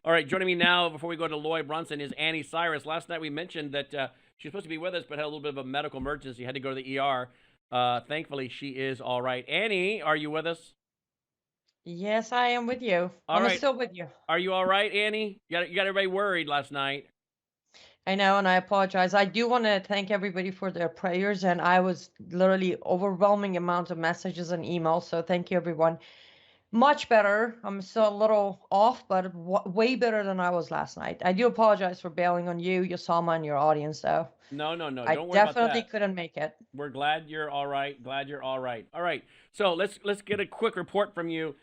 All right, joining me now before we go to Lloyd Brunson is Annie Cyrus. Last night we mentioned that she was supposed to be with us, but had a little bit of a medical emergency. Had to go to the ER. Thankfully, she is all right. Annie, are you with us? Yes, I am with you. All I'm right. still with you. Are you all right, Annie? You got everybody worried last night. I know, and I apologize. I do want to thank everybody for their prayers, and I was literally overwhelming amount of messages and emails. So thank you, everyone. Much better. I'm still a little off, but way better than I was last night. I do apologize for bailing on you, Yosama, and your audience, though. No, no, no. I Don't worry about definitely that. couldn't make it. We're glad you're all right. Glad you're all right. All right. So let's get a quick report from you.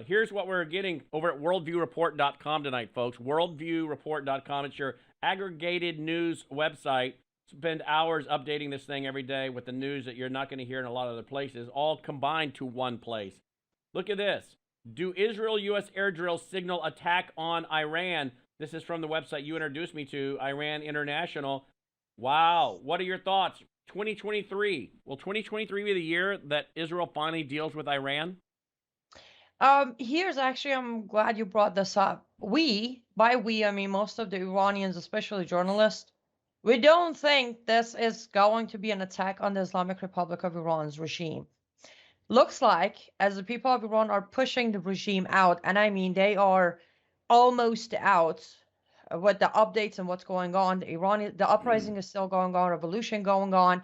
Here's what we're getting over at worldviewreport.com tonight, folks. Worldviewreport.com. It's your aggregated news website. Spend hours updating this thing every day with the news that you're not going to hear in a lot of other places, all combined to one place. Look at this. Do Israel U.S. air drills signal attack on Iran? This is from the website you introduced me to, Iran International. Wow. What are your thoughts? 2023. Will 2023 be the year that Israel finally deals with Iran? Here's actually, I'm glad you brought this up. By we, I mean most of the Iranians, especially journalists, we don't think this is going to be an attack on the Islamic Republic of Iran's regime. Looks like, as the people of Iran are pushing the regime out, and I mean they are almost out with the updates and what's going on. The uprising is still going on, revolution going on.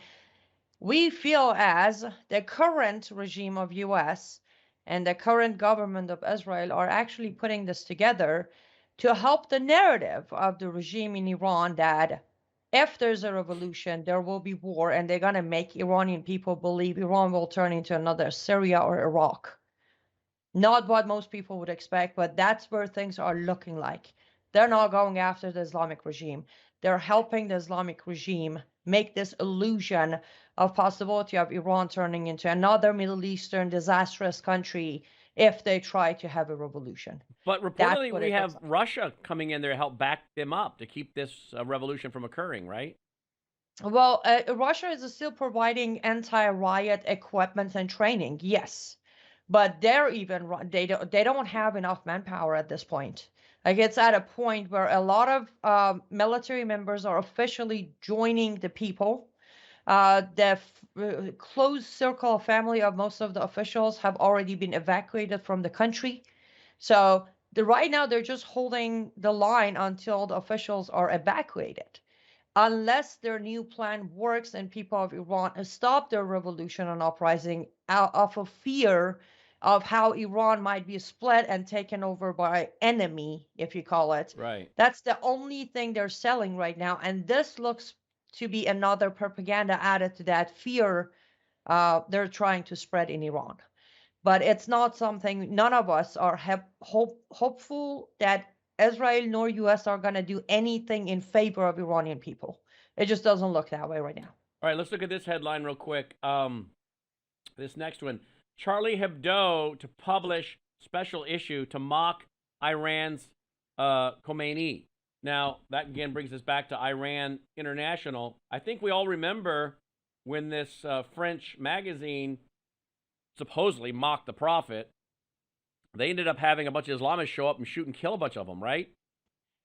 We feel as the current regime of US and the current government of Israel are actually putting this together to help the narrative of the regime in Iran that if there's a revolution, there will be war, and they're going to make Iranian people believe Iran will turn into another Syria or Iraq. Not what most people would expect, but that's where things are looking like. They're not going after the Islamic regime. They're helping the Islamic regime make this illusion of possibility of Iran turning into another Middle Eastern disastrous country if they try to have a revolution. But That's reportedly, what we it looks have like. Russia coming in there to help back them up to keep this revolution from occurring, right? Well, Russia is still providing anti-riot equipment and training, yes, but they don't have enough manpower at this point. Like it's at a point where a lot of military members are officially joining the people. The close circle of family of most of the officials have already been evacuated from the country. So right now they're just holding the line until the officials are evacuated, unless their new plan works and people of Iran stop their revolution and uprising out of a fear of how Iran might be split and taken over by enemy, if you call it. Right. That's the only thing they're selling right now, and this looks to be another propaganda added to that fear they're trying to spread in Iran. But it's not something, none of us are hopeful that Israel nor US are going to do anything in favor of Iranian people. It just doesn't look that way right now. All right, let's look at this headline real quick. This next one, Charlie Hebdo to publish special issue to mock Iran's Khamenei. Now, that again brings us back to Iran International. I think we all remember when this French magazine supposedly mocked the prophet. They ended up having a bunch of Islamists show up and shoot and kill a bunch of them, right?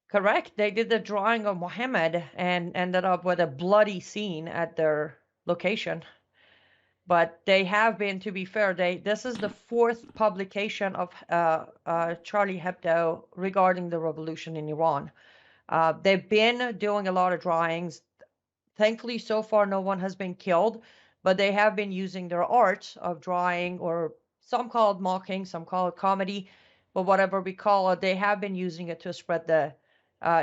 Correct. They did the drawing of Muhammad and ended up with a bloody scene at their location. But they have been, to be fair, this is the fourth publication of Charlie Hebdo regarding the revolution in Iran. They've been doing a lot of drawings. Thankfully, so far, no one has been killed, but they have been using their art of drawing, or some call it mocking, some call it comedy, but whatever we call it, they have been using it to spread the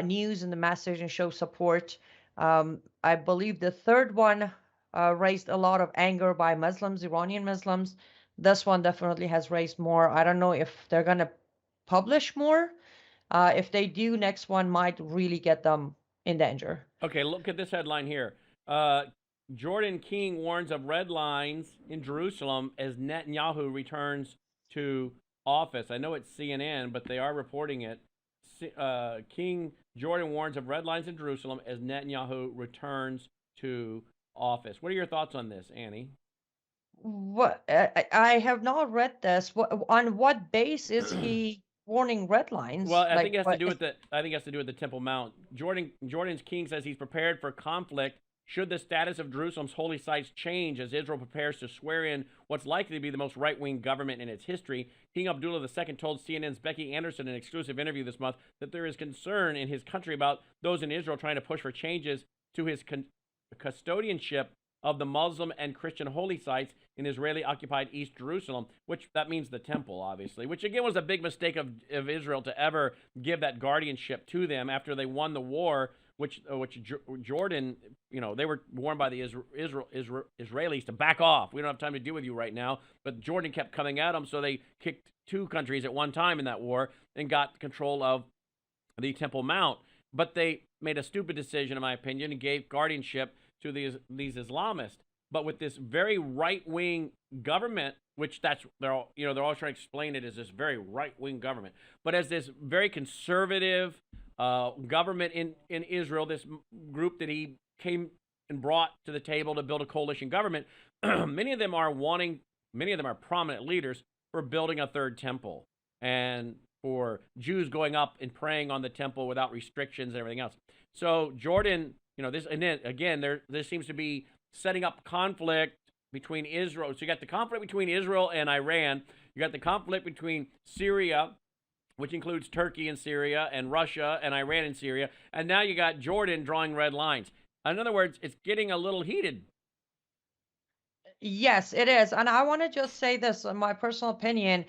news and the message and show support. I believe the third one raised a lot of anger by Muslims, Iranian Muslims. This one definitely has raised more. I don't know if they're going to publish more. If they do, next one might really get them in danger. Okay, look at this headline here. Uh, Jordan King warns of red lines in Jerusalem as Netanyahu returns to office. I know it's CNN, but they are reporting it. King Jordan warns of red lines in Jerusalem as Netanyahu returns to office. What are your thoughts on this, Annie? What I have not read this. On what base is he warning red Well, lines. I think Like it has to what? do with the Temple Mount. Jordan's king says he's prepared for conflict should the status of Jerusalem's holy sites change as Israel prepares to swear in what's likely to be the most right-wing government in its history. King Abdullah II told CNN's Becky Anderson in an exclusive interview this month that there is concern in his country about those in Israel trying to push for changes to his custodianship of the Muslim and Christian holy sites in Israeli-occupied East Jerusalem, which that means the temple, obviously, which again was a big mistake of Israel to ever give that guardianship to them after they won the war, which Jordan, they were warned by the Israelis to back off. We don't have time to deal with you right now, but Jordan kept coming at them, so they kicked two countries at one time in that war and got control of the Temple Mount. But they made a stupid decision, in my opinion, and gave guardianship to these Islamists. But with this very right-wing government, which they're always trying to explain it as this very right-wing government, but as this very conservative government in Israel, this group that he came and brought to the table to build a coalition government, many of them are prominent leaders for building a third temple and for Jews going up and praying on the temple without restrictions and everything else. So Jordan, this, and then again, there seems to be setting up conflict between Israel. So you got the conflict between Israel and Iran. You got the conflict between Syria, which includes Turkey and Syria, and Russia and Iran and Syria. And now you got Jordan drawing red lines. In other words, it's getting a little heated. Yes, it is. And I want to just say this, in my personal opinion.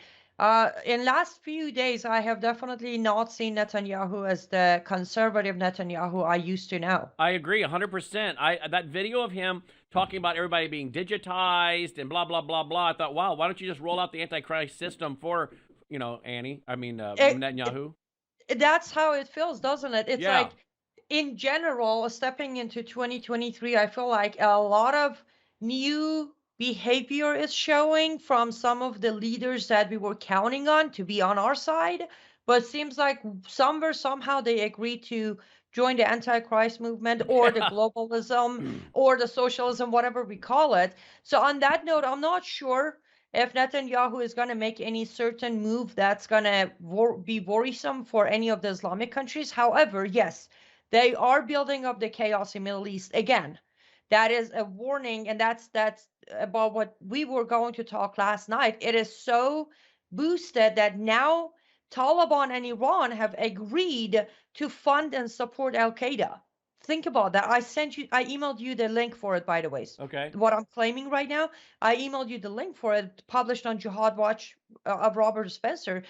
In last few days, I have definitely not seen Netanyahu as the conservative Netanyahu I used to know. I agree 100%. That video of him talking about everybody being digitized and blah, blah, blah, blah. I thought, wow, why don't you just roll out the Antichrist system for, It, Netanyahu? that's how it feels, doesn't it? It's Yeah. like, in general, stepping into 2023, I feel like a lot of new behavior is showing from some of the leaders that we were counting on to be on our side. But seems like somewhere, somehow they agreed to join the antichrist movement or the Yeah. globalism or the socialism, whatever we call it. So, on that note, I'm not sure if Netanyahu is going to make any certain move that's going to be worrisome for any of the Islamic countries. However, yes, they are building up the chaos in Middle East again. That is a warning, and that's about what we were going to talk last night. It is so boosted that now Taliban and Iran have agreed to fund and support Al Qaeda. Think about that. I emailed you the link for it, by the way. Okay. What I'm claiming right now, I emailed you the link for it, published on Jihad Watch of Robert Spencer.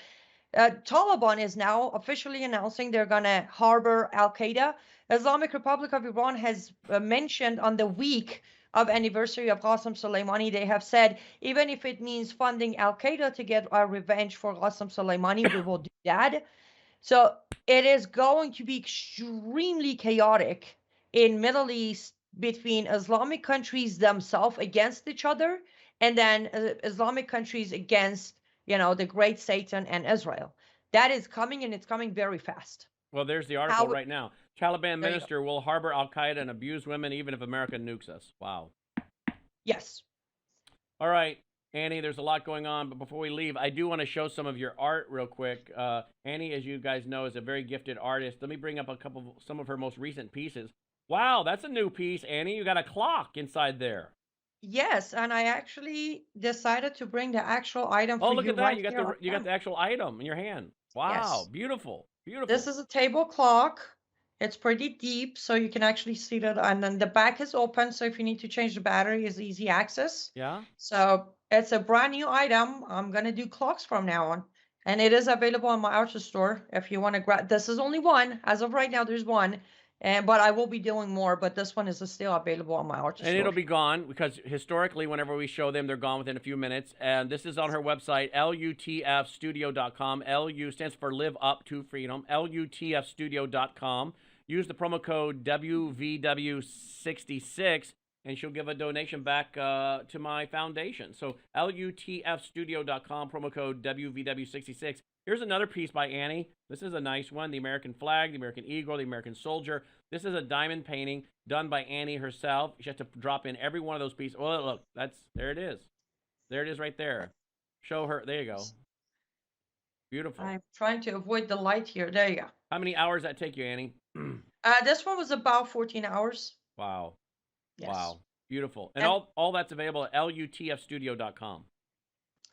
Taliban is now officially announcing they're going to harbor Al Qaeda. Islamic Republic of Iran has mentioned on the week of anniversary of Qasem Soleimani, they have said, even if it means funding Al Qaeda to get our revenge for Qasem Soleimani, we will do that. So it is going to be extremely chaotic in Middle East between Islamic countries themselves against each other, and then Islamic countries against, the great Satan and Israel. That is coming, and it's coming very fast. Well, there's the article How? right now. Taliban There you go. minister will harbor Al Qaeda and abuse women even if America nukes us. Wow. Yes. All right, Annie, there's a lot going on, but before we leave, I do want to show some of your art real quick. Annie, as you guys know, is a very gifted artist. Let me bring up some of her most recent pieces. Wow, that's a new piece, Annie. You got a clock inside there. Yes, and I actually decided to bring the actual item Oh, for look you at that. right here on You got the camera. actual item in your hand. Wow, Yes. beautiful. This Beautiful. is a table clock. It's pretty deep, so you can actually see that. And then the back is open, so if you need to change the battery, it's easy access. Yeah? So it's a brand new item. I'm gonna do clocks from now on, and it is available on my Archer store if you want to grab. This is only one as of right now. There's one, and but I will be doing more. But this one is still available on my Archer And store. it'll be gone because historically, whenever we show them, they're gone within a few minutes. And this is on her website, lutfstudio.com. LU stands for Live Up to Freedom, lutfstudio.com. Use the promo code WVW66, and she'll give a donation back to my foundation. So lutfstudio.com, promo code WVW66. Here's another piece by Annie. This is a nice one. The American flag, the American eagle, the American soldier. This is a diamond painting done by Annie herself. She has to drop in every one of those pieces. Oh, look, there it is. There it is right there. Show her. There you go. Beautiful. I'm trying to avoid the light here. There you go. How many hours that take you, Annie? This one was about 14 hours. Wow. Yes. Wow. Beautiful. And And all that's available at lutfstudio.com.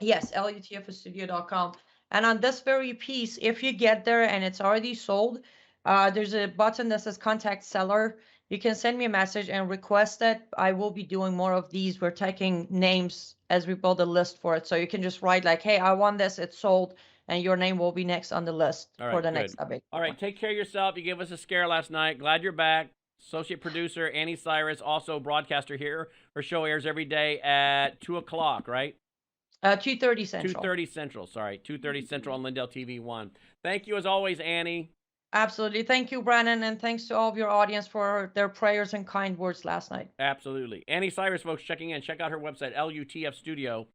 yes, lutfstudio.com. And on this very piece, if you get there and it's already sold, there's a button that says contact seller. You can send me a message and request it. I will be doing more of these. We're taking names as we build a list for it. So you can just write like, hey, I want this, it's sold, and your name will be next on the list All for right, the good. next update. All right, take care of yourself. You gave us a scare last night. Glad you're back. Associate producer Annie Cyrus, also broadcaster here. Her show airs every day at 2 o'clock, right? 2:30 Central. 2:30 Central, sorry. 2:30 Central on Lindell TV 1. Thank you as always, Annie. Absolutely. Thank you, Brandon, and thanks to all of your audience for their prayers and kind words last night. Absolutely. Annie Cyrus, folks, checking in. Check out her website, lutfstudio.com.